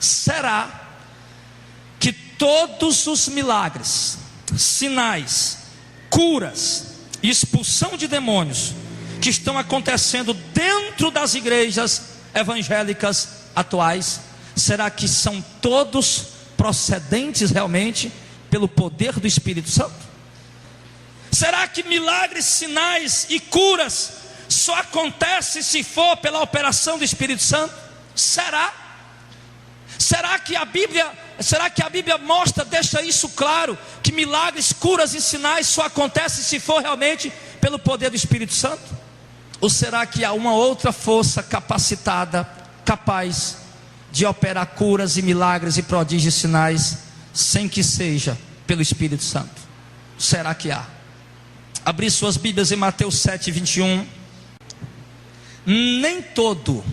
será que todos os milagres, sinais, curas e expulsão de demônios que estão acontecendo dentro das igrejas evangélicas atuais, será que são todos procedentes realmente pelo poder do Espírito Santo? Será que milagres, sinais e curas só acontecem se for pela operação do Espírito Santo? Será que a Bíblia mostra, deixa isso claro, que milagres, curas e sinais só acontecem se for realmente pelo poder do Espírito Santo? Ou será que há uma outra força capacitada, capaz de operar curas e milagres e prodígios e sinais, sem que seja pelo Espírito Santo? Será que há? Abri suas Bíblias em Mateus 7, 21. Nem todo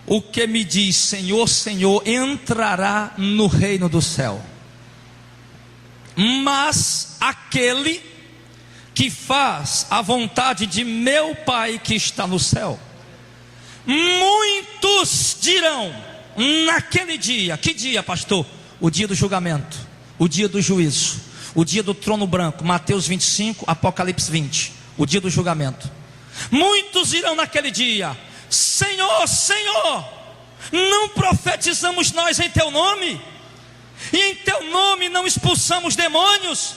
o que me diz Senhor, Senhor, entrará no reino do céu, mas aquele que faz a vontade de meu Pai que está no céu. Muitos dirão naquele dia, que dia, pastor? O dia do julgamento, o dia do juízo, o dia do trono branco, Mateus 25, Apocalipse 20, o dia do julgamento. Muitos irão naquele dia: Senhor, Senhor, não profetizamos nós em teu nome? E em teu nome não expulsamos demônios?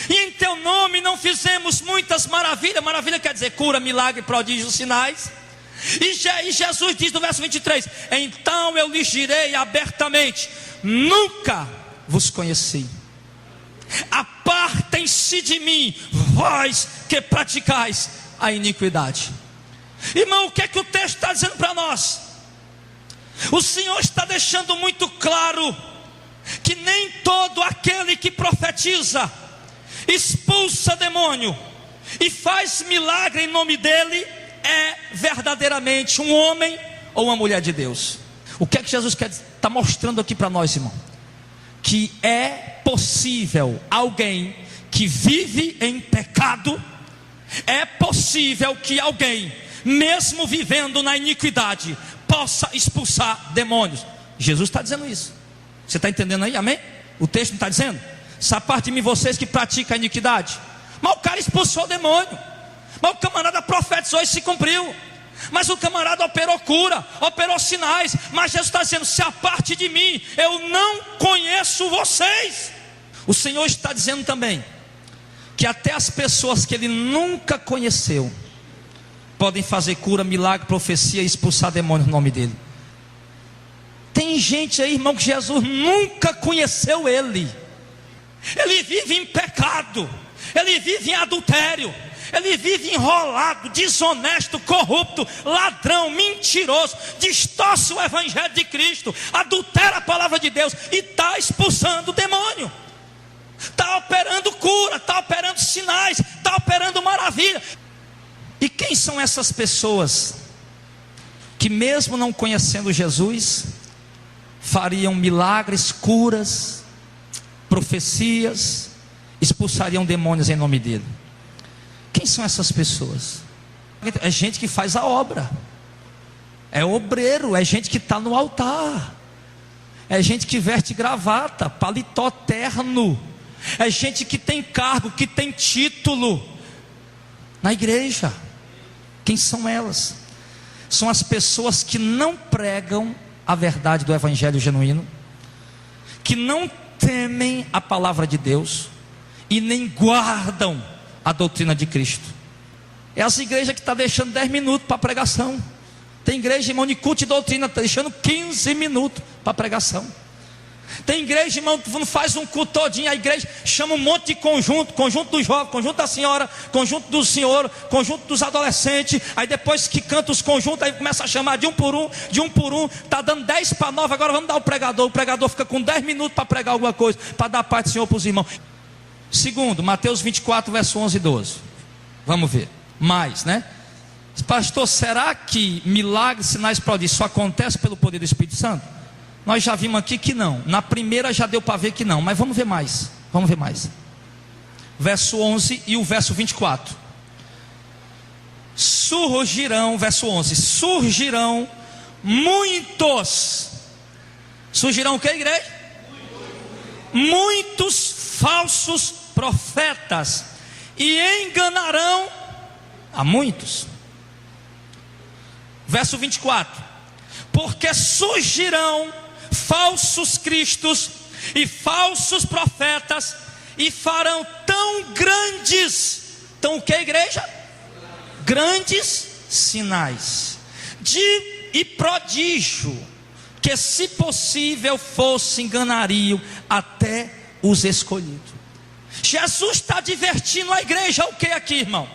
E em teu nome não fizemos muitas maravilhas? Maravilha quer dizer cura, milagre, prodígios, sinais. E Jesus diz no verso 23: então eu lhes direi abertamente: nunca vos conheci. Apartem-se de mim, vós que praticais a iniquidade. Irmão, o que é que o texto está dizendo para nós? O Senhor está deixando muito claro que nem todo aquele que profetiza, expulsa demônio e faz milagre em nome dele é verdadeiramente um homem ou uma mulher de Deus. O que é que Jesus está mostrando aqui para nós, irmão? Que é possível alguém que vive em pecado, é possível que alguém, mesmo vivendo na iniquidade, possa expulsar demônios. Jesus está dizendo isso. Você está entendendo aí? Amém? O texto não está dizendo: essa parte de mim, vocês que praticam a iniquidade. Mas o cara expulsou o demônio, mas o camarada profetizou e se cumpriu, mas o camarada operou cura, operou sinais. Mas Jesus está dizendo: se a parte de mim, eu não conheço vocês. O Senhor está dizendo também que até as pessoas que Ele nunca conheceu podem fazer cura, milagre, profecia e expulsar demônios no nome dEle. Tem gente aí, irmão, que Jesus nunca conheceu Ele. Ele vive em pecado, ele vive em adultério, ele vive enrolado, desonesto, corrupto, ladrão, mentiroso, distorce o evangelho de Cristo, adultera a palavra de Deus e está expulsando o demônio, está operando cura, está operando sinais, está operando maravilha. E quem são essas pessoas que, mesmo não conhecendo Jesus, fariam milagres, curas, profecias, expulsariam demônios em nome dele? Quem são essas pessoas? É gente que faz a obra, é obreiro, é gente que está no altar, é gente que veste gravata, paletó terno, é gente que tem cargo, que tem título na igreja. Quem são elas? São as pessoas que não pregam a verdade do evangelho genuíno, que não temem a palavra de Deus e nem guardam a doutrina de Cristo. É as igrejas que estão deixando 10 minutos para pregação. Tem igreja, irmão, de culto e doutrina, está deixando 15 minutos para pregação. Tem igreja, irmão, que não faz um culto todinho. A igreja chama um monte de conjunto: conjunto dos jovens, conjunto da senhora, conjunto do senhor, conjunto dos adolescentes. Aí depois que canta os conjuntos, aí começa a chamar de um por um, está dando 10 para 9, agora vamos dar o pregador fica com 10 minutos para pregar alguma coisa, para dar a paz do Senhor para os irmãos. Segundo, Mateus 24, verso 11 e 12. Vamos ver, mais, né? Pastor, será que milagres, sinais, prodígios só acontece pelo poder do Espírito Santo? Nós já vimos aqui que não. Na primeira já deu para ver que não, mas vamos ver mais. Vamos ver mais. Verso 11 e o verso 24. Surgirão, verso 11: surgirão muitos Surgirão o que, igreja? Muitos falsos profetas, e enganarão a muitos. Verso 24: porque surgirão falsos cristos e falsos profetas, e farão tão grandes, tão o que, igreja? Grandes sinais e prodígio, que se possível fosse enganariam até os escolhidos. Jesus está advertindo a igreja o que aqui, irmão?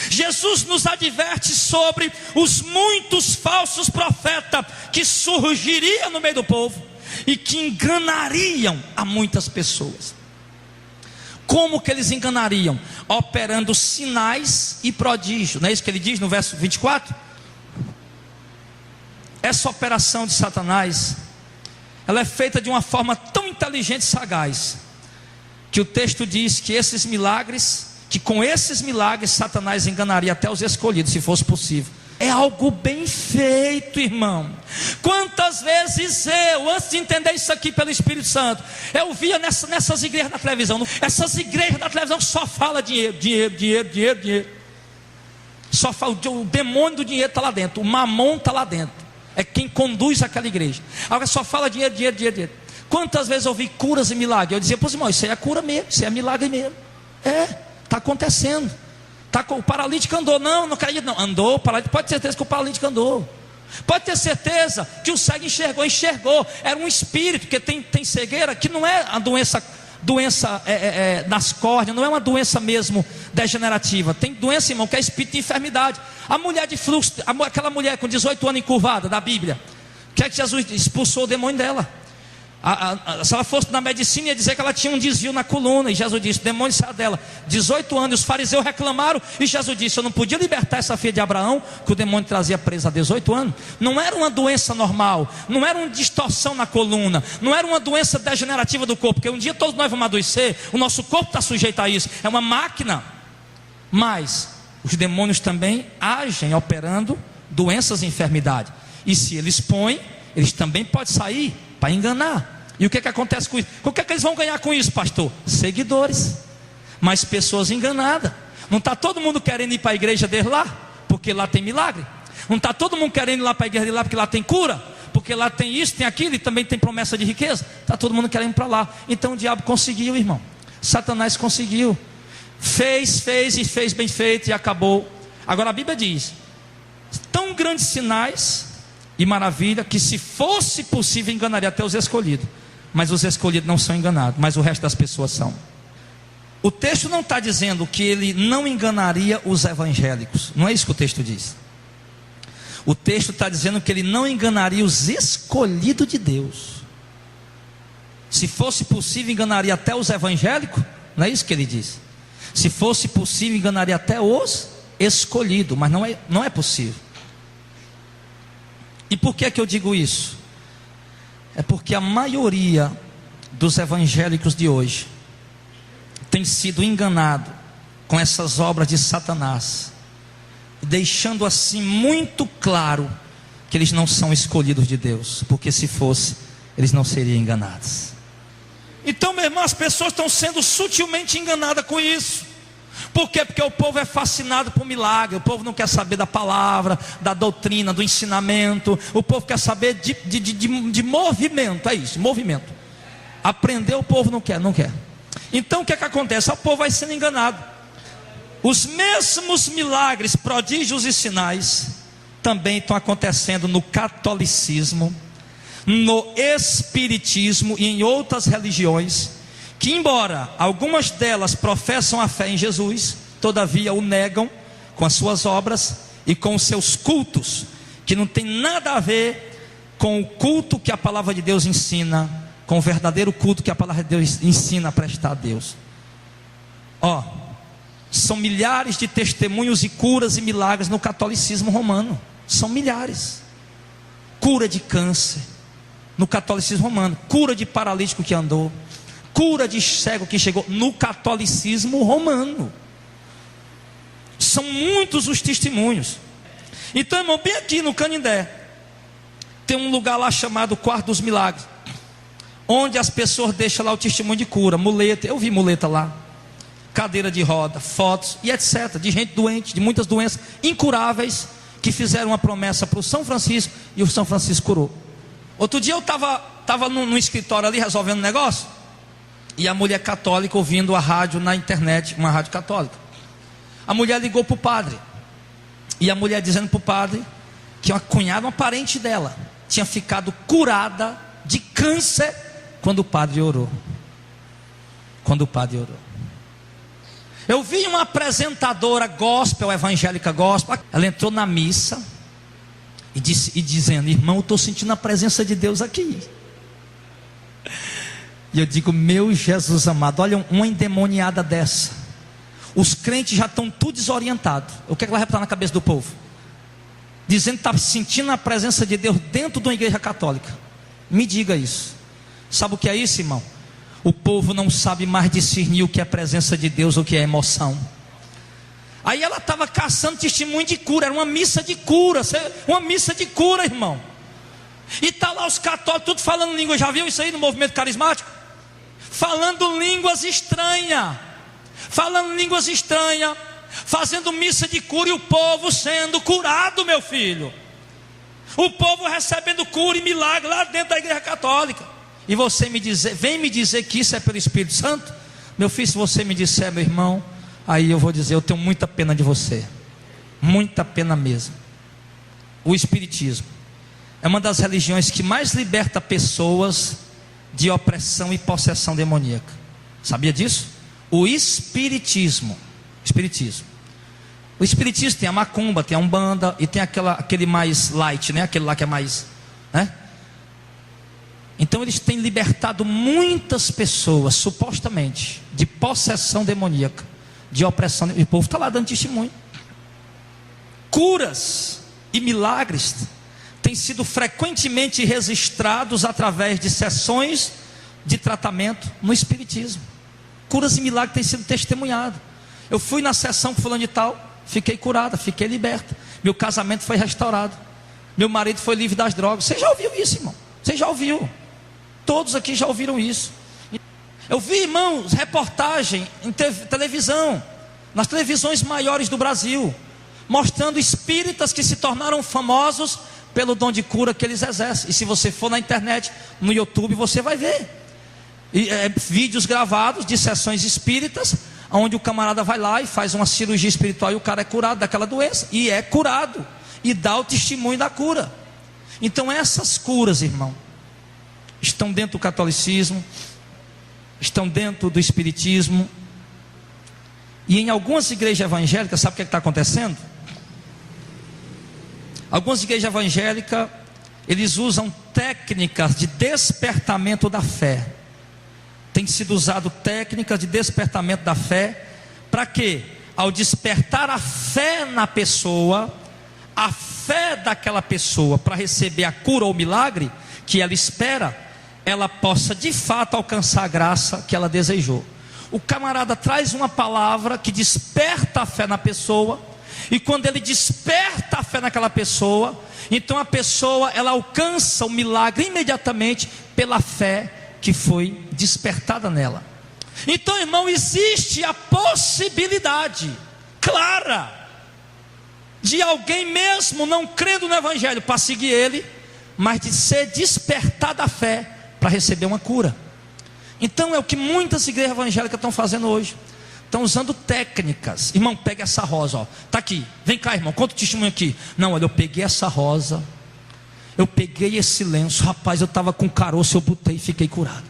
Jesus nos adverte sobre os muitos falsos profetas que surgiriam no meio do povo e que enganariam a muitas pessoas. Como que eles enganariam? Operando sinais e prodígios. Não é isso que ele diz no verso 24? Essa operação de Satanás, ela é feita de uma forma tão inteligente e sagaz, que o texto diz que esses milagres, que com esses milagres Satanás enganaria até os escolhidos, se fosse possível. É algo bem feito, irmão. Quantas vezes eu, antes de entender isso aqui pelo Espírito Santo, eu via nessas igrejas da televisão, essas igrejas da televisão que só fala dinheiro, dinheiro, dinheiro, dinheiro, dinheiro. Só fala, o demônio do dinheiro está lá dentro, o mamon está lá dentro. É quem conduz aquela igreja. Agora só fala dinheiro, dinheiro, dinheiro, dinheiro. Quantas vezes eu vi curas e milagres? Eu dizia para os irmãos, isso aí é cura mesmo, isso aí é milagre mesmo. Está acontecendo. O paralítico andou. Não acredito não. Andou, pode ter certeza que o paralítico andou. Pode ter certeza que o cego enxergou. Era um espírito, porque tem cegueira que não é a doença nas córneas, não é uma doença mesmo degenerativa. Tem doença, irmão, que é espírito de enfermidade. A mulher de fluxo, aquela mulher com 18 anos encurvada da Bíblia, o que é que Jesus expulsou o demônio dela? Se ela fosse na medicina, ia dizer que ela tinha um desvio na coluna, e Jesus disse, o demônio saiu dela. 18 anos, os fariseus reclamaram, e Jesus disse, eu não podia libertar essa filha de Abraão, que o demônio trazia presa há 18 anos. Não era uma doença normal, não era uma distorção na coluna, não era uma doença degenerativa do corpo, porque um dia todos nós vamos adoecer, o nosso corpo está sujeito a isso, é uma máquina. Mas os demônios também agem operando doenças e enfermidades, e se eles põem, eles também podem sair para enganar. E o que acontece com isso? O que eles vão ganhar com isso, pastor? Seguidores, mas pessoas enganadas. Não está todo mundo querendo ir para a igreja dele lá, porque lá tem milagre. Não está todo mundo querendo ir lá para a igreja dele lá, porque lá tem cura, porque lá tem isso, tem aquilo, e também tem promessa de riqueza. Está todo mundo querendo ir para lá. Então o diabo conseguiu, irmão. Satanás conseguiu. Fez bem feito e acabou. Agora a Bíblia diz, tão grandes sinais e maravilha, que se fosse possível enganaria até os escolhidos. Mas os escolhidos não são enganados, mas o resto das pessoas são. O texto não está dizendo que ele não enganaria os evangélicos. Não é isso que o texto diz. O texto está dizendo que ele não enganaria os escolhidos de Deus. Se fosse possível, enganaria até os evangélicos. Não é isso que ele diz. Se fosse possível, enganaria até os escolhidos. Mas não é possível. E por que eu digo isso? É porque a maioria dos evangélicos de hoje tem sido enganado com essas obras de Satanás, deixando assim muito claro que eles não são escolhidos de Deus, porque se fosse, eles não seriam enganados. Então, meu irmão, as pessoas estão sendo sutilmente enganadas com isso. Por quê? Porque o povo é fascinado por milagre. O povo não quer saber da palavra, da doutrina, do ensinamento. O povo quer saber de movimento. É isso, movimento. Aprender o povo não quer. Então o que acontece? O povo vai sendo enganado. Os mesmos milagres, prodígios e sinais também estão acontecendo no catolicismo, no espiritismo e em outras religiões, que embora algumas delas professam a fé em Jesus, todavia o negam com as suas obras e com os seus cultos, que não tem nada a ver com o culto que a palavra de Deus ensina, com o verdadeiro culto que a palavra de Deus ensina a prestar a Deus. São milhares de testemunhos e curas e milagres no catolicismo romano. São milhares. Cura de câncer no catolicismo romano, cura de paralítico que andou, cura de cego que chegou no catolicismo romano. São muitos os testemunhos. Então, irmão, bem aqui no Canindé tem um lugar lá chamado Quarto dos Milagres. onde as pessoas deixam lá o testemunho de cura, muleta, eu vi muleta lá, cadeira de roda, fotos e etc, de gente doente, de muitas doenças incuráveis, que fizeram uma promessa para o São Francisco, e o São Francisco curou. Outro dia eu estava no escritório ali, resolvendo um negócio, e a mulher católica ouvindo a rádio na internet, uma rádio católica. A mulher ligou para o padre, e a mulher dizendo para o padre, que uma cunhada, uma parente dela, tinha ficado curada de câncer, quando o padre orou. Eu vi uma apresentadora gospel, evangélica gospel, ela entrou na missa e dizendo: irmão, eu estou sentindo a presença de Deus aqui. E eu digo: meu Jesus amado, olha uma endemoniada dessa. Os crentes já estão tudo desorientados. O que é que vai reparar na cabeça do povo? Dizendo que está sentindo a presença de Deus dentro de uma igreja católica. Me diga isso. Sabe o que é isso, irmão? O povo não sabe mais discernir o que é presença de Deus, o que é emoção. Aí ela estava caçando testemunho de cura, era uma missa de cura, irmão. E está lá os católicos, tudo falando língua. Já viu isso aí no movimento carismático? Falando línguas estranhas, fazendo missa de cura, e o povo sendo curado, meu filho. O povo recebendo cura e milagre lá dentro da igreja católica. E você vem me dizer que isso é pelo Espírito Santo? Meu filho, se você me disser, meu irmão, aí eu vou dizer: eu tenho muita pena de você, muita pena mesmo. O Espiritismo é uma das religiões que mais liberta pessoas de opressão e possessão demoníaca. Sabia disso? O Espiritismo. O Espiritismo tem a macumba, tem a umbanda, e tem aquele mais light, né? Aquele lá que é mais, né? Então eles têm libertado muitas pessoas, supostamente, de possessão demoníaca, de opressão. E o povo está lá dando testemunho. Curas e milagres têm sido frequentemente registrados através de sessões de tratamento no Espiritismo. Curas e milagres têm sido testemunhados. Eu fui na sessão com fulano de tal, fiquei curada, fiquei liberta. Meu casamento foi restaurado. Meu marido foi livre das drogas. Você já ouviu isso, irmão? Você já ouviu? Todos aqui já ouviram isso. Eu vi, irmãos, reportagem em televisão, nas televisões maiores do Brasil, mostrando espíritas que se tornaram famosos pelo dom de cura que eles exercem. E se você for na internet, no YouTube, você vai ver vídeos gravados de sessões espíritas, onde o camarada vai lá e faz uma cirurgia espiritual, e o cara é curado daquela doença, e é curado, e dá o testemunho da cura. Então essas curas, irmão, estão dentro do catolicismo, estão dentro do Espiritismo, e em algumas igrejas evangélicas, sabe o que está acontecendo? Algumas igrejas evangélicas, eles usam técnicas de despertamento da fé. Tem sido usado técnicas de despertamento da fé, para que, ao despertar a fé na pessoa, a fé daquela pessoa para receber a cura ou o milagre que ela espera, ela possa de fato alcançar a graça que ela desejou. O camarada traz uma palavra que desperta a fé na pessoa, e quando ele desperta a fé naquela pessoa, então a pessoa, ela alcança o milagre imediatamente pela fé que foi despertada nela. Então, irmão, existe a possibilidade clara de alguém, mesmo não crendo no Evangelho, para seguir ele, mas de ser despertada a fé para receber uma cura. Então é o que muitas igrejas evangélicas estão fazendo hoje. Estão usando técnicas. Irmão, pega essa rosa, ó. Está aqui, vem cá, irmão, conta o testemunho aqui. Não, olha, eu peguei essa rosa, eu peguei esse lenço, rapaz, eu estava com caroço, eu botei e fiquei curado.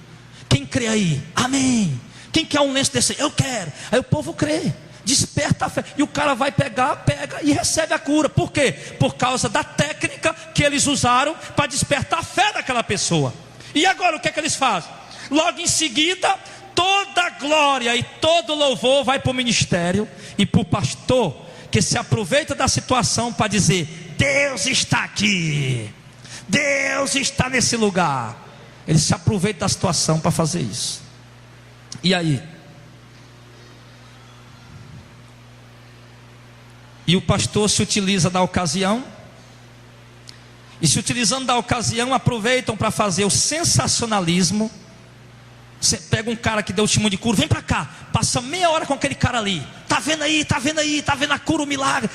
Quem crê aí? Amém. Quem quer um lenço desse? Eu quero. Aí o povo crê, desperta a fé, e o cara vai pegar, pega e recebe a cura. Por quê? Por causa da técnica que eles usaram para despertar a fé daquela pessoa. E agora o que é que eles fazem? Logo em seguida, toda a glória e todo louvor vai para o ministério e para o pastor, que se aproveita da situação para dizer: Deus está aqui, Deus está nesse lugar. Ele se aproveita da situação para fazer isso. E aí? E o pastor se utiliza da ocasião, e se utilizando da ocasião, aproveitam para fazer o sensacionalismo, Você pega um cara que deu o testemunho de cura, vem para cá, passa meia hora com aquele cara ali. Tá vendo aí, tá vendo aí, tá vendo a cura, o milagre.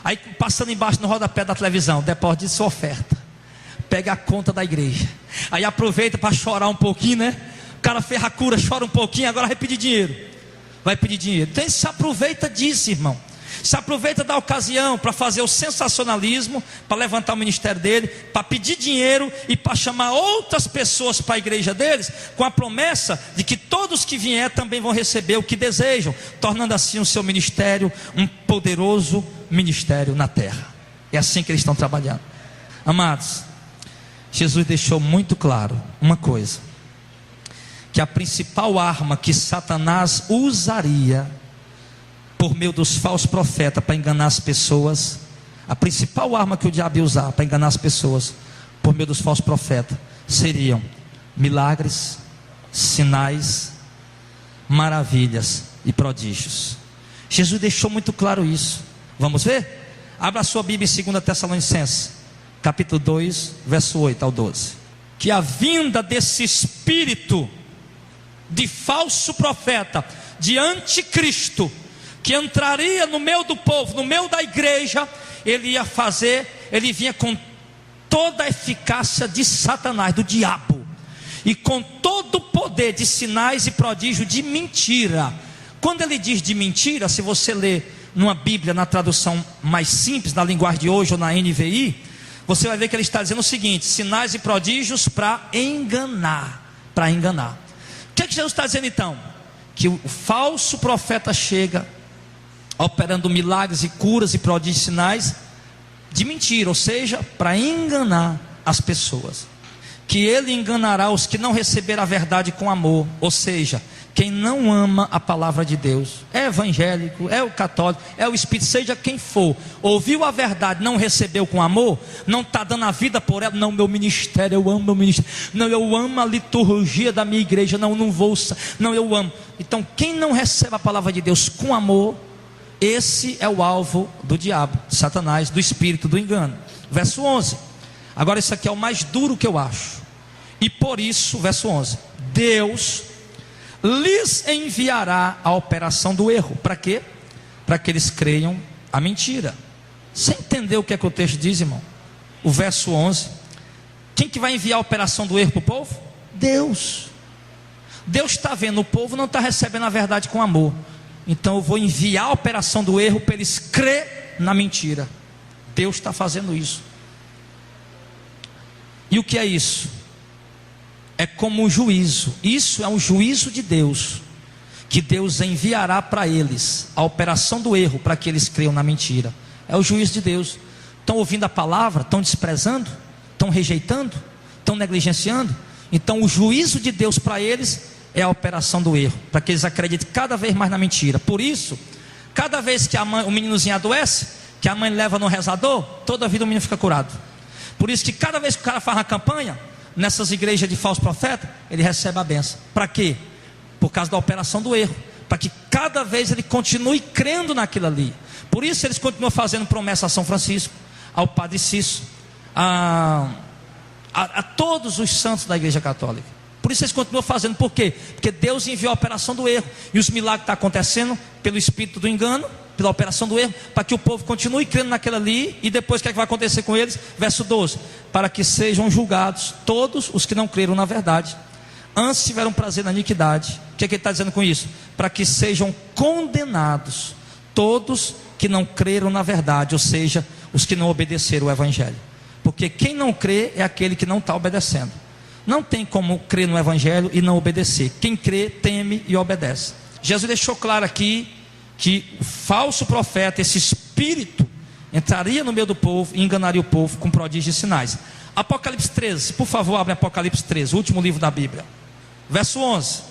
Aí passando embaixo no rodapé da televisão, deposite sua oferta. Pega a conta da igreja. Aí aproveita para chorar um pouquinho, né? O cara fez a cura, chora um pouquinho, agora vai pedir dinheiro. Vai pedir dinheiro. Então se aproveita disso, irmão. Se aproveita da ocasião para fazer o sensacionalismo, para levantar o ministério dele, para pedir dinheiro e para chamar outras pessoas para a igreja deles, com a promessa de que todos que vier também vão receber o que desejam, tornando assim o seu ministério um poderoso ministério na terra. É assim que eles estão trabalhando. Amados, Jesus deixou muito claro uma coisa: que a principal arma que Satanás usaria por meio dos falsos profetas para enganar as pessoas, a principal arma que o diabo ia usar para enganar as pessoas por meio dos falsos profetas seriam milagres, sinais, maravilhas e prodígios. Jesus deixou muito claro isso. Vamos ver? Abra a sua Bíblia em 2 Tessalonicenses capítulo 2, verso 8 ao 12. Que a vinda desse espírito de falso profeta, de anticristo, que entraria no meio do povo, no meio da igreja, ele vinha com toda a eficácia de Satanás, do diabo, e com todo o poder de sinais e prodígios de mentira. Quando ele diz de mentira, se você ler numa Bíblia, na tradução mais simples, na linguagem de hoje ou na NVI, você vai ver que ele está dizendo o seguinte: sinais e prodígios para enganar, para enganar. O que é que Jesus está dizendo então? Que o falso profeta chega operando milagres e curas e prodígios e sinais de mentira, ou seja, para enganar as pessoas. Que ele enganará os que não receberam a verdade com amor, ou seja, quem não ama a palavra de Deus, é evangélico, é o católico, é o espírito, seja quem for, ouviu a verdade, não recebeu com amor, não está dando a vida por ela. Não, meu ministério, eu amo meu ministério, não, eu amo a liturgia da minha igreja, não vou, não, eu amo. Então quem não recebe a palavra de Deus com amor, esse é o alvo do diabo, de Satanás, do espírito do engano. Verso 11. Agora isso aqui é o mais duro que eu acho. E por isso, verso 11: Deus lhes enviará a operação do erro. Para quê? Para que eles creiam a mentira. Você entendeu o que é que o texto diz, irmão? O verso 11. Quem que vai enviar a operação do erro para o povo? Deus. Deus está vendo, o povo não está recebendo a verdade com amor. Então eu vou enviar a operação do erro para eles crer na mentira. Deus está fazendo isso. E o que é isso? É como um juízo. Isso é um juízo de Deus, que Deus enviará para eles a operação do erro, para que eles creiam na mentira. É o juízo de Deus. Estão ouvindo a palavra, estão desprezando, estão rejeitando, estão negligenciando. Então o juízo de Deus para eles é a operação do erro, para que eles acreditem cada vez mais na mentira. Por isso, cada vez que o meninozinho adoece, que a mãe leva no rezador, toda a vida o menino fica curado. Por isso que cada vez que o cara faz uma campanha nessas igrejas de falso profeta, ele recebe a benção. Para quê? Por causa da operação do erro, para que cada vez ele continue crendo naquilo ali. Por isso eles continuam fazendo promessa a São Francisco, ao Padre Cício, a todos os santos da igreja católica. Por isso eles continuam fazendo. Por quê? Porque Deus enviou a operação do erro, e os milagres estão acontecendo pelo espírito do engano, pela operação do erro, para que o povo continue crendo naquilo ali. E depois o que é que vai acontecer com eles? Verso 12: para que sejam julgados todos os que não creram na verdade, antes tiveram prazer na iniquidade. O que é que ele está dizendo com isso? Para que sejam condenados todos que não creram na verdade, ou seja, os que não obedeceram o evangelho. Porque quem não crê é aquele que não está obedecendo. Não tem como crer no evangelho e não obedecer. Quem crê, teme e obedece. Jesus deixou claro aqui que o falso profeta, esse espírito, entraria no meio do povo e enganaria o povo com prodígios e sinais. Apocalipse 13, por favor, abre Apocalipse 13, o último livro da Bíblia. Verso 11: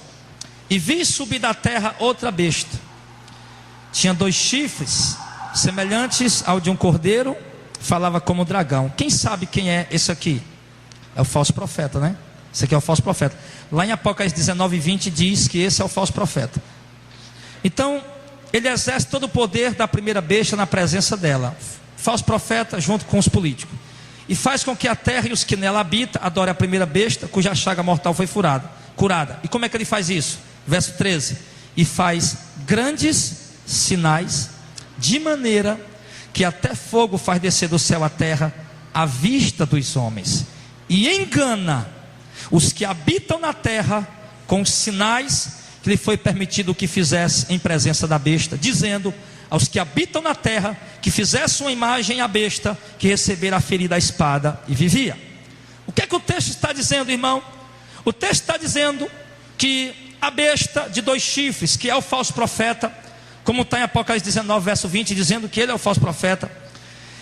E vi subir da terra outra besta. Tinha 2 chifres, semelhantes ao de um cordeiro, falava como um dragão. Quem sabe quem é esse aqui? É o falso profeta, né? Esse aqui é o falso profeta. Lá em Apocalipse 19 e 20 diz que esse é o falso profeta. Então, ele exerce todo o poder da primeira besta na presença dela. Falso profeta junto com os políticos. E faz com que a terra e os que nela habitam adorem a primeira besta, cuja chaga mortal foi furada. curada. E como é que ele faz isso? Verso 13: e faz grandes sinais, de maneira que até fogo faz descer do céu à terra, à vista dos homens, e engana os que habitam na terra com os sinais que lhe foi permitido que fizesse em presença da besta, dizendo aos que habitam na terra que fizesse uma imagem à besta, que recebera a ferida à espada e vivia. O que é que o texto está dizendo, irmão? O texto está dizendo que a besta de 2 chifres, que é o falso profeta, como está em Apocalipse 19, verso 20, dizendo que ele é o falso profeta,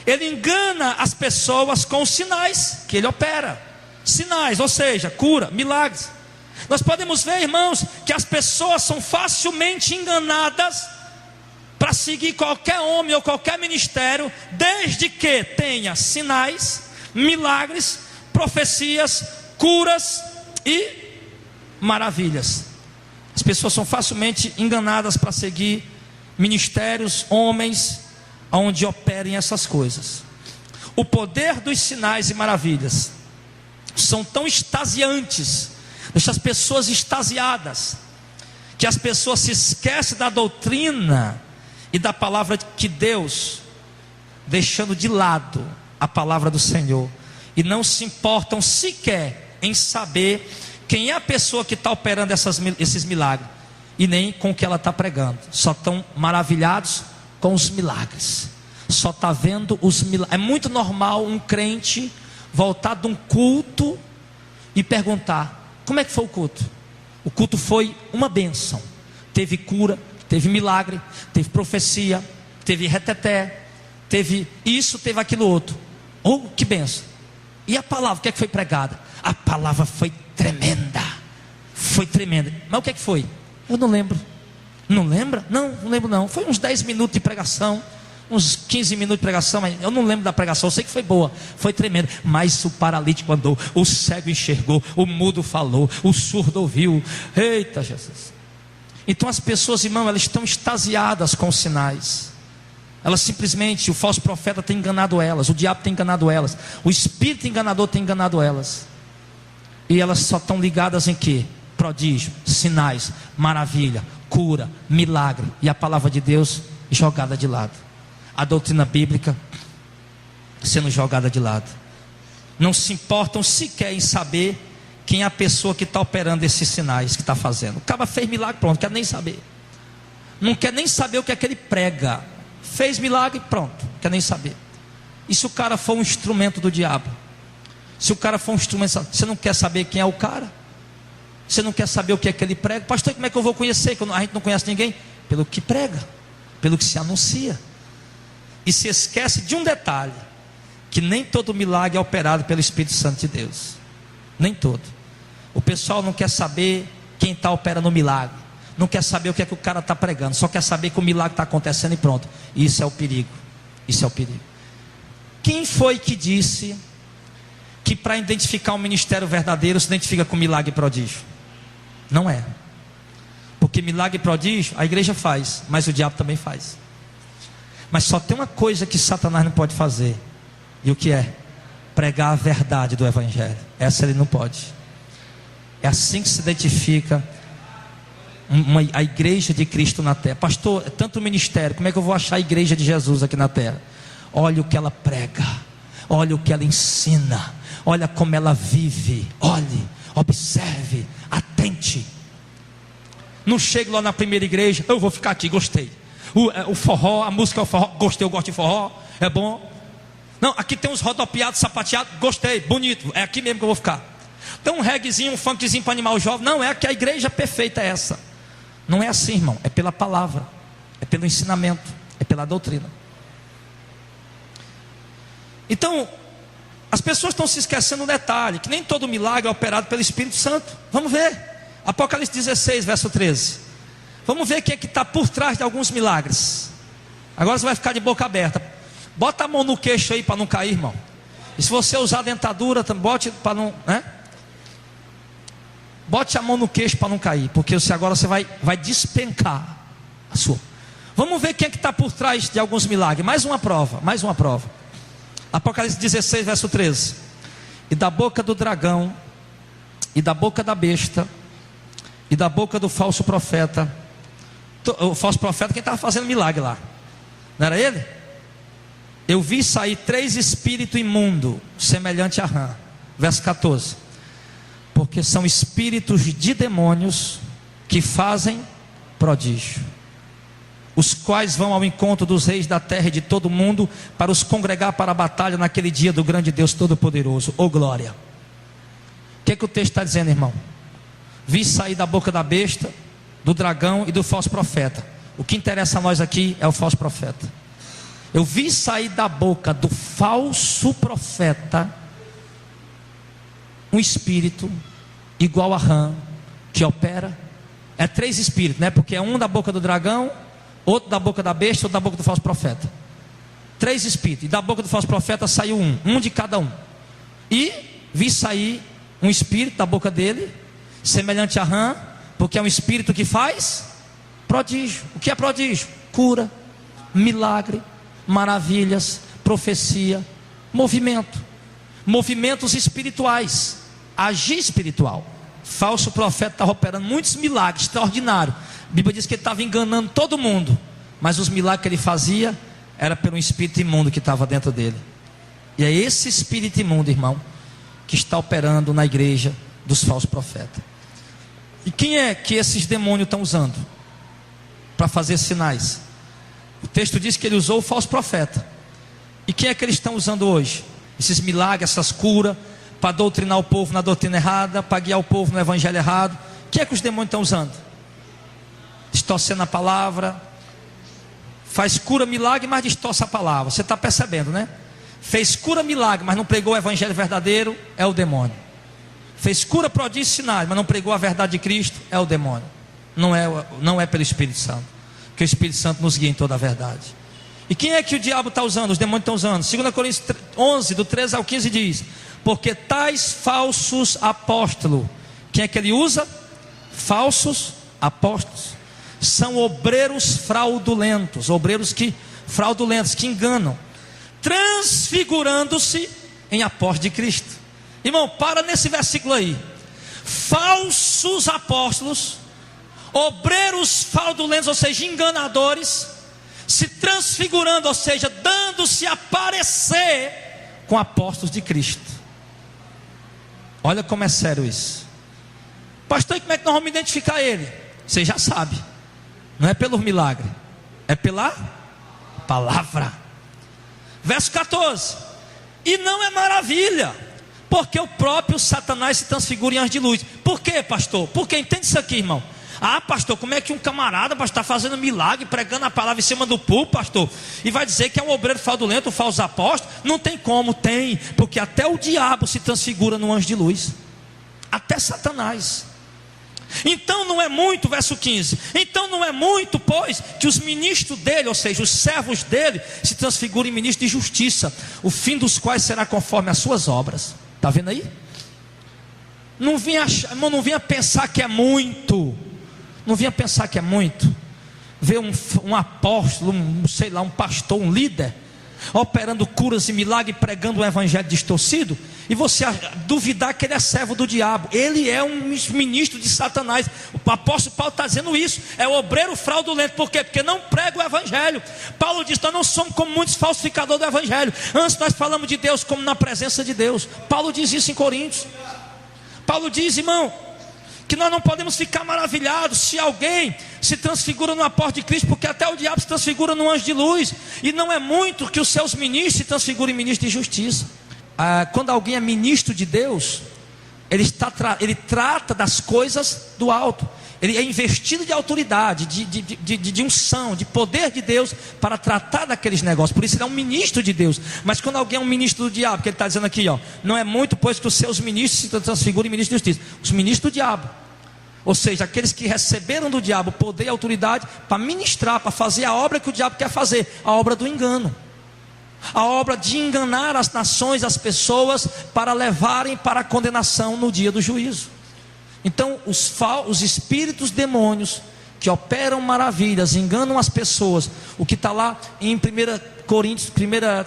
ele engana as pessoas com os sinais que ele opera. Sinais, ou seja, cura, milagres. Nós podemos ver, irmãos, que as pessoas são facilmente enganadas para seguir qualquer homem ou qualquer ministério, desde que tenha sinais, milagres, profecias, curas e maravilhas. As pessoas são facilmente enganadas para seguir ministérios, homens, onde operem essas coisas. O poder dos sinais e maravilhas são tão extasiantes, deixa as pessoas extasiadas, que as pessoas se esquecem da doutrina e da palavra de Deus, deixando de lado a palavra do Senhor, e não se importam sequer em saber quem é a pessoa que está operando esses milagres, e nem com o que ela está pregando. Só estão maravilhados com os milagres, só está vendo os milagres. É muito normal um crente voltar de um culto e perguntar: como é que foi o culto? O culto foi uma bênção, teve cura, teve milagre, teve profecia, teve reteté, teve isso, teve aquilo outro. Oh, que bênção! E a palavra, o que é que foi pregada? A palavra foi tremenda, foi tremenda. Mas o que é que foi? Eu não lembro. Não lembra? Não lembro não. Foi uns 10 minutos de pregação, uns 15 minutos de pregação, mas eu não lembro da pregação. Eu sei que foi boa, foi tremenda. Mas o paralítico andou, o cego enxergou, o mudo falou, o surdo ouviu. Eita Jesus! Então as pessoas, irmão, elas estão extasiadas com os sinais. Elas simplesmente, o falso profeta tem enganado elas, o diabo tem enganado elas, o espírito enganador tem enganado elas. E elas só estão ligadas em quê? Prodígio, sinais, maravilha, cura, milagre, e a palavra de Deus jogada de lado. A doutrina bíblica sendo jogada de lado. Não se importam sequer em saber quem é a pessoa que está operando esses sinais, que está fazendo. O cara fez milagre, pronto, não quer nem saber. Não quer nem saber o que é que ele prega. Fez milagre, pronto, não quer nem saber. E se o cara for um instrumento do diabo? Se o cara for um instrumento, você não quer saber quem é o cara? Você não quer saber o que é que ele prega? Pastor, como é que eu vou conhecer? A gente não conhece ninguém? Pelo que prega, pelo que se anuncia. E se esquece de um detalhe: que nem todo milagre é operado pelo Espírito Santo de Deus. Nem todo. O pessoal não quer saber quem está operando o milagre, não quer saber o que é que o cara está pregando, só quer saber que o milagre está acontecendo e pronto. Isso é o perigo. Isso é o perigo. Quem foi que disse que para identificar um ministério verdadeiro se identifica com milagre e prodígio? Não é. Porque milagre e prodígio a igreja faz, mas o diabo também faz. Mas só tem uma coisa que Satanás não pode fazer. E o que é? Pregar a verdade do Evangelho. Essa ele não pode. É assim que se identifica a igreja de Cristo na terra. Pastor, é tanto ministério, como é que eu vou achar a igreja de Jesus aqui na terra? Olha o que ela prega, olha o que ela ensina, olha como ela vive. Olhe, observe, atente. Não chegue lá na primeira igreja: eu vou ficar aqui, gostei. O forró, a música é o forró, gostei, eu gosto de forró, é bom. Não, aqui tem uns rodopiados, sapateados, gostei, bonito, é aqui mesmo que eu vou ficar. Tem um reguezinho, um funkzinho para animar o jovem. Não, é que a igreja perfeita é essa. Não é assim, irmão, é pela palavra, é pelo ensinamento, é pela doutrina. Então, as pessoas estão se esquecendo um detalhe: que nem todo milagre é operado pelo Espírito Santo. Vamos ver, Apocalipse 16, verso 13. Vamos ver quem é que está por trás de alguns milagres. Agora você vai ficar de boca aberta. Bota a mão no queixo aí para não cair, irmão. E se você usar dentadura, bote para não, né? Bote a mão no queixo para não cair, porque agora você vai despencar a sua. Vamos ver quem é que está por trás de alguns milagres. Mais uma prova, mais uma prova. Apocalipse 16, verso 13. E da boca do dragão e da boca da besta e da boca do falso profeta. O falso profeta, quem estava fazendo milagre lá, não era ele? Eu vi sair 3 espíritos imundos, semelhante a rã. Verso 14. Porque são espíritos de demônios que fazem prodígio, os quais vão ao encontro dos reis da terra e de todo mundo, para os congregar para a batalha naquele dia do grande Deus Todo-Poderoso. Oh glória! O que o texto está dizendo, irmão? Vi sair da boca da besta, do dragão e do falso profeta. O que interessa a nós aqui é o falso profeta. Eu vi sair da boca do falso profeta um espírito igual a rã, que opera. É 3 espíritos, né? Porque é um da boca do dragão, outro da boca da besta, outro da boca do falso profeta. 3 espíritos. E da boca do falso profeta saiu um de cada um. E vi sair um espírito da boca dele, semelhante a rã, porque é um espírito que faz prodígio. O que é prodígio? Cura, milagre, maravilhas, profecia, movimento, movimentos espirituais, agir espiritual. Falso profeta estava operando muitos milagres extraordinários. A Bíblia diz que ele estava enganando todo mundo, mas os milagres que ele fazia era pelo espírito imundo que estava dentro dele. E é esse espírito imundo, irmão, que está operando na igreja dos falsos profetas. E quem é que esses demônios estão usando para fazer sinais? O texto diz que ele usou o falso profeta. E quem é que eles estão usando hoje? Esses milagres, essas curas, para doutrinar o povo na doutrina errada, para guiar o povo no evangelho errado. Quem é que os demônios estão usando? Distorcendo a palavra. Faz cura, milagre, mas distorce a palavra. Você está percebendo, né? Fez cura, milagre, mas não pregou o evangelho verdadeiro, é o demônio. Fez cura, prodígio, sinais, mas não pregou a verdade de Cristo, é o demônio. Não é pelo Espírito Santo, porque o Espírito Santo nos guia em toda a verdade. E quem é que o diabo está usando? Os demônios estão usando. 2 Coríntios 11, do 13 ao 15 diz: porque tais falsos apóstolos, quem é que ele usa? Falsos apóstolos, são obreiros fraudulentos, fraudulentos que enganam, transfigurando-se em apóstolos de Cristo. Irmão, para nesse versículo aí. Falsos apóstolos, obreiros fraudulentos, ou seja, enganadores, se transfigurando, ou seja, dando-se a parecer com apóstolos de Cristo. Olha como é sério isso. Pastor, e como é que nós vamos identificar ele? Você já sabe. Não é pelo milagre, é pela palavra. Verso 14. E não é maravilha, porque o próprio Satanás se transfigura em anjo de luz. Por quê, pastor? Porque entende isso aqui, irmão. Ah, pastor, como é que um camarada está fazendo milagre, pregando a palavra em cima do púlpito, pastor, e vai dizer que é um obreiro fraudulento, um falso apóstolo? Não tem como, tem, porque até o diabo se transfigura no anjo de luz, até Satanás. Então não é muito, verso 15, então não é muito, pois, que os ministros dele, ou seja, os servos dele, se transfigurem em ministros de justiça, o fim dos quais será conforme as suas obras. Está vendo aí? Não vinha pensar que é muito. Não vinha pensar que é muito ver um apóstolo, um pastor, um líder operando curas e milagres, pregando um evangelho distorcido, e você duvidar que ele é servo do diabo. Ele é um ministro de Satanás. O apóstolo Paulo está dizendo isso. É o obreiro fraudulento. Por quê? Porque não prega o evangelho. Paulo diz: nós não somos como muitos falsificadores do evangelho. Antes nós falamos de Deus como na presença de Deus. Paulo diz isso em Coríntios. Paulo diz, irmão, que nós não podemos ficar maravilhados se alguém se transfigura no apóstolo de Cristo, porque até o diabo se transfigura no anjo de luz. E não é muito que os seus ministros se transfigurem em ministro de justiça. Quando alguém é ministro de Deus, ele trata das coisas do alto. Ele é investido de autoridade, de unção, de poder de Deus para tratar daqueles negócios. Por isso ele é um ministro de Deus. Mas quando alguém é um ministro do diabo, que ele está dizendo aqui, não é muito, pois, que os seus ministros se transfigurem em ministros de justiça. Os ministros do diabo, ou seja, aqueles que receberam do diabo poder e autoridade para ministrar, para fazer a obra que o diabo quer fazer, a obra do engano, a obra de enganar as nações, as pessoas, para levarem para a condenação no dia do juízo. Então os espíritos demônios que operam maravilhas, enganam as pessoas. O que está lá em 1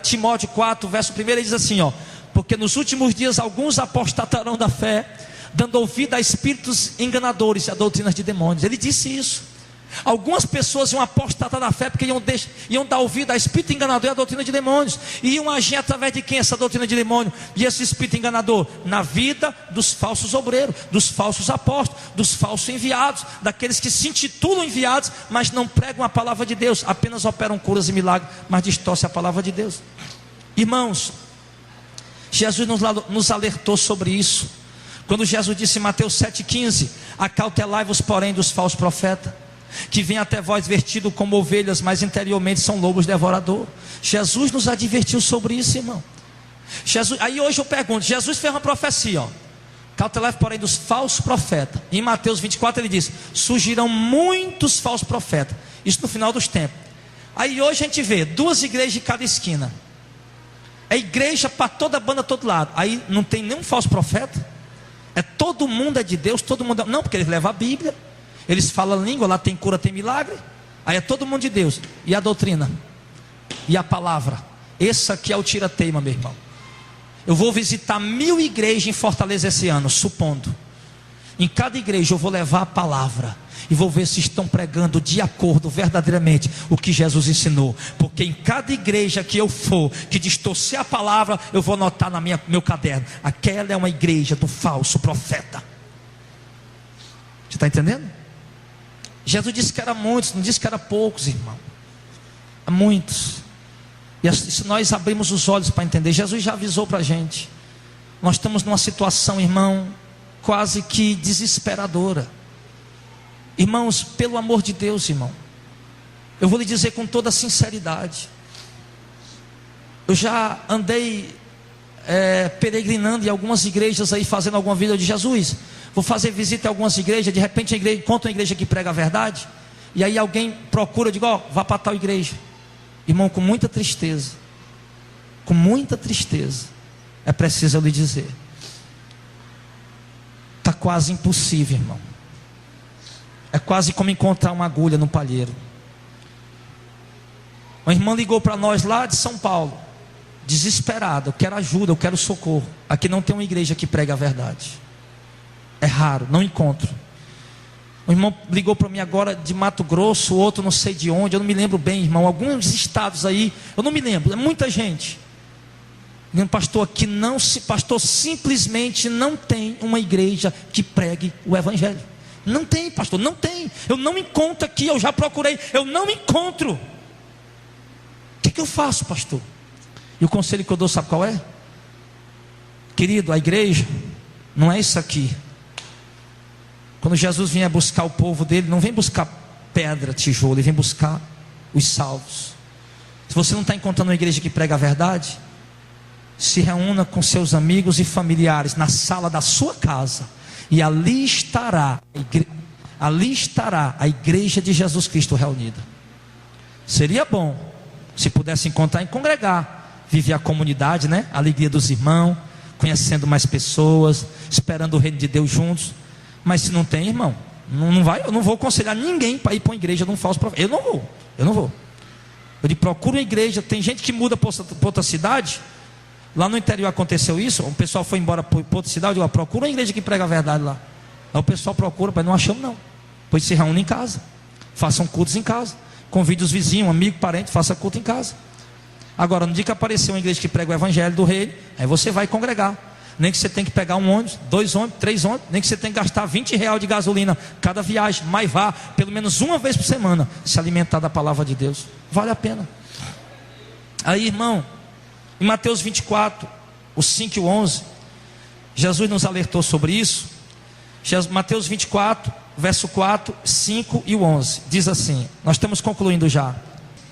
Timóteo 4, verso 1, ele diz assim, porque nos últimos dias alguns apostatarão da fé, dando ouvido a espíritos enganadores e a doutrinas de demônios. Ele disse isso. Algumas pessoas iam apostatar da fé porque iam dar ouvido a espírito enganador e a doutrina de demônios, e iam agir através de quem essa doutrina de demônio e esse espírito enganador? Na vida dos falsos obreiros, dos falsos apóstolos, dos falsos enviados, daqueles que se intitulam enviados, mas não pregam a palavra de Deus, apenas operam curas e milagres, mas distorcem a palavra de Deus. Irmãos, Jesus nos alertou sobre isso, quando Jesus disse em Mateus 7,15: acautelai-vos porém dos falsos profetas, que vêm até vós vestidos como ovelhas, mas interiormente são lobos devoradores. Jesus nos advertiu sobre isso, irmão. Aí hoje eu pergunto, Jesus fez uma profecia, ó: cautelai-vos porém dos falsos profetas. Em Mateus 24 ele diz: surgirão muitos falsos profetas. Isso no final dos tempos. Aí hoje a gente vê 2 igrejas de cada esquina. É igreja para toda banda, todo lado. Aí não tem nenhum falso profeta. É todo mundo é de Deus, todo mundo é... Não, porque eles levam a Bíblia, eles falam língua, lá tem cura, tem milagre. Aí é todo mundo de Deus. E a doutrina? E a palavra? Esse aqui é o tira-teima, meu irmão. Eu vou visitar 1000 igrejas em Fortaleza esse ano, supondo. Em cada igreja eu vou levar a palavra e vou ver se estão pregando de acordo verdadeiramente o que Jesus ensinou. Porque em cada igreja que eu for, que distorcer a palavra, eu vou anotar no meu caderno: aquela é uma igreja do falso profeta. Você está entendendo? Jesus disse que era muitos, não disse que era poucos, irmão. É muitos. E se nós abrimos os olhos para entender, Jesus já avisou para a gente. Nós estamos numa situação, irmão, quase que desesperadora. Irmãos, pelo amor de Deus, irmão, eu vou lhe dizer com toda sinceridade, eu já andei peregrinando em algumas igrejas aí, fazendo alguma vida de Jesus. Vou fazer visita em algumas igrejas, de repente a igreja encontra uma igreja que prega a verdade, e aí alguém procura, eu digo: ó, vá para tal igreja. Irmão, com muita tristeza, é preciso eu lhe dizer, está quase impossível, irmão. É quase como encontrar uma agulha no palheiro. Uma irmã ligou para nós lá de São Paulo, desesperada: eu quero ajuda, eu quero socorro. Aqui não tem uma igreja que prega a verdade. É raro, não encontro. Um irmão ligou para mim agora de Mato Grosso, outro não sei de onde, eu não me lembro bem, irmão. Alguns estados aí, eu não me lembro, é muita gente. Pastor, aqui não se, pastor, simplesmente não tem uma igreja que pregue o evangelho. Não tem, pastor, não tem. Eu não encontro aqui, eu já procurei, eu não encontro. O que eu faço, pastor? E o conselho que eu dou, sabe qual é? Querido, a igreja não é isso aqui. Quando Jesus vinha buscar o povo dele, não vem buscar pedra, tijolo, ele vem buscar os salvos. Se você não está encontrando uma igreja que prega a verdade, se reúna com seus amigos e familiares na sala da sua casa, e ali estará a igreja de Jesus Cristo reunida. Seria bom se pudesse encontrar e congregar, viver a comunidade, né? A alegria dos irmãos, conhecendo mais pessoas, esperando o reino de Deus juntos. Mas se não tem, irmão, não vai. Eu não vou aconselhar ninguém para ir para uma igreja de um falso profeta. Eu não vou. Eu procuro uma igreja. Tem gente que muda para outra cidade. Lá no interior aconteceu isso. O pessoal foi embora para outra cidade. Eu procuro uma igreja que prega a verdade lá. Aí o pessoal procura, mas não achamos não. Pois se reúne em casa, façam cultos em casa, convide os vizinhos, amigo, parente, faça culto em casa. Agora, no dia que aparecer uma igreja que prega o evangelho do rei, aí você vai congregar. Nem que você tenha que pegar um ônibus, 2 ônibus, 3 ônibus, nem que você tenha que gastar R$20 de gasolina cada viagem, mas vá pelo menos uma vez por semana se alimentar da palavra de Deus. Vale a pena. Aí, irmão, em Mateus 24, o 5 e o 11, Jesus nos alertou sobre isso. Mateus 24, verso 4, 5 e o 11, diz assim, nós estamos concluindo já.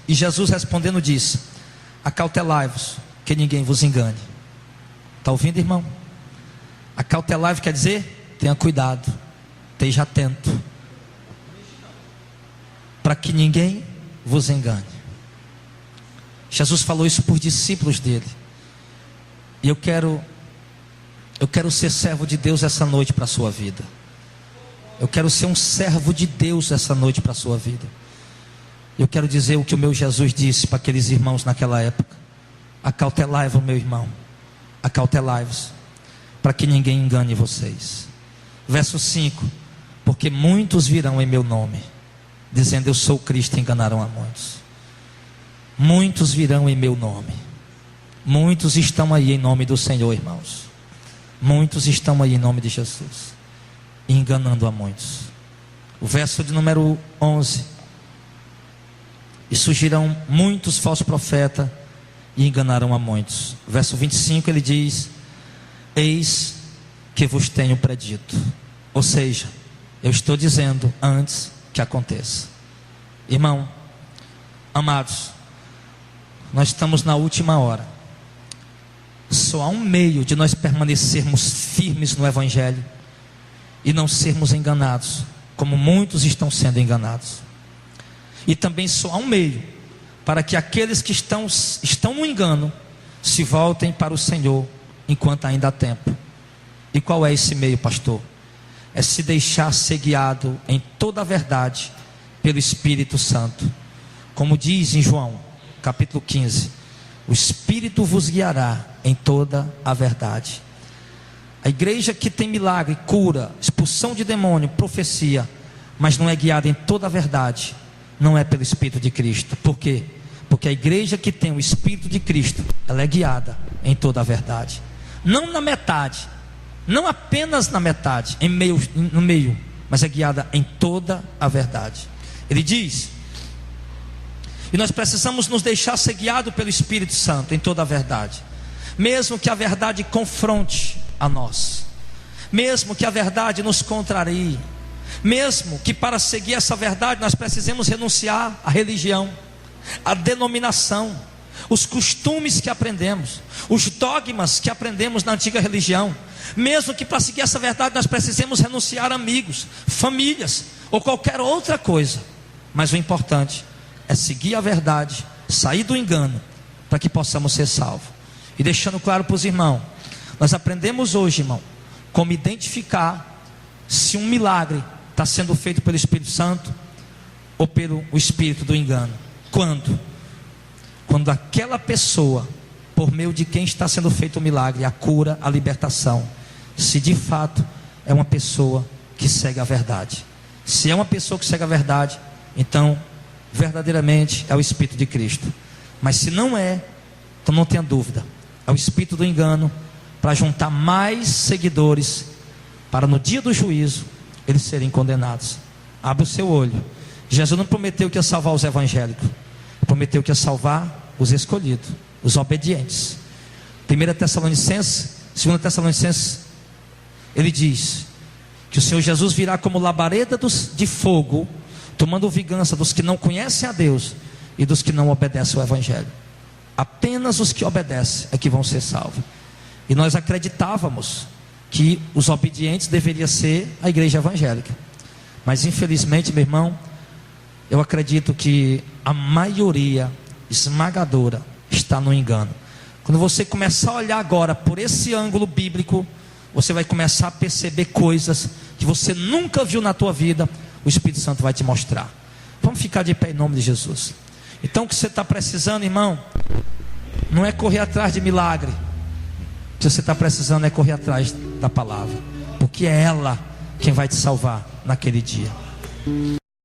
E Jesus respondendo disse: acautelai-vos, que ninguém vos engane. Está ouvindo, irmão? Acautelai-vos quer dizer: tenha cuidado, esteja atento, para que ninguém vos engane. Jesus falou isso por discípulos dele. E eu quero ser servo de Deus essa noite para a sua vida. Eu quero ser um servo de Deus essa noite para a sua vida. Eu quero dizer o que o meu Jesus disse para aqueles irmãos naquela época: acautelai-vos, meu irmão, acautelai-vos, para que ninguém engane vocês. Verso 5: porque muitos virão em meu nome, dizendo eu sou Cristo, e enganarão a muitos. Muitos virão em meu nome. Muitos estão aí em nome do Senhor, irmãos. Muitos estão aí em nome de Jesus, enganando a muitos. O verso de número 11: e surgirão muitos falsos profetas e enganarão a muitos. Verso 25 ele diz: eis que vos tenho predito. Ou seja, eu estou dizendo antes que aconteça. Irmão, amados, nós estamos na última hora. Só há um meio de nós permanecermos firmes no Evangelho e não sermos enganados, como muitos estão sendo enganados. E também só há um meio para que aqueles que estão no engano se voltem para o Senhor enquanto ainda há tempo. E qual é esse meio, pastor? É se deixar ser guiado em toda a verdade pelo Espírito Santo. Como diz em João capítulo 15: o Espírito vos guiará em toda a verdade. A igreja que tem milagre, cura, expulsão de demônio, profecia, mas não é guiada em toda a verdade, não é pelo Espírito de Cristo. Por quê? Porque a igreja que tem o Espírito de Cristo, ela é guiada em toda a verdade. Não na metade, não apenas na metade, no meio, mas é guiada em toda a verdade. Ele diz, e nós precisamos nos deixar ser guiado pelo Espírito Santo em toda a verdade, mesmo que a verdade confronte a nós, mesmo que a verdade nos contrarie, mesmo que para seguir essa verdade nós precisemos renunciar à religião, à denominação, os costumes que aprendemos, os dogmas que aprendemos na antiga religião, mesmo que para seguir essa verdade nós precisemos renunciar a amigos, famílias ou qualquer outra coisa, mas o importante é seguir a verdade, sair do engano, para que possamos ser salvos. E deixando claro para os irmãos, nós aprendemos hoje, irmão, como identificar se um milagre está sendo feito pelo Espírito Santo ou pelo espírito do engano. Quando aquela pessoa, por meio de quem está sendo feito o milagre, a cura, a libertação, se de fato é uma pessoa que segue a verdade. Se é uma pessoa que segue a verdade, então verdadeiramente é o Espírito de Cristo. Mas se não é, então não tenha dúvida, é o espírito do engano, para juntar mais seguidores, para no dia do juízo eles serem condenados. Abra o seu olho. Jesus não prometeu que ia salvar os evangélicos, prometeu que ia salvar os escolhidos, os obedientes. 1 Tessalonicenses, 2 Tessalonicenses, ele diz que o Senhor Jesus virá como labareda de fogo, tomando vingança dos que não conhecem a Deus e dos que não obedecem ao Evangelho. Apenas os que obedecem é que vão ser salvos. E nós acreditávamos que os obedientes deveriam ser a igreja evangélica, mas infelizmente, meu irmão, eu acredito que a maioria esmagadora está no engano. Quando você começar a olhar agora por esse ângulo bíblico, você vai começar a perceber coisas que você nunca viu na tua vida. O Espírito Santo vai te mostrar. Vamos ficar de pé em nome de Jesus. Então o que você está precisando, irmão, não é correr atrás de milagre. O que você está precisando é correr atrás da palavra, porque é ela quem vai te salvar naquele dia.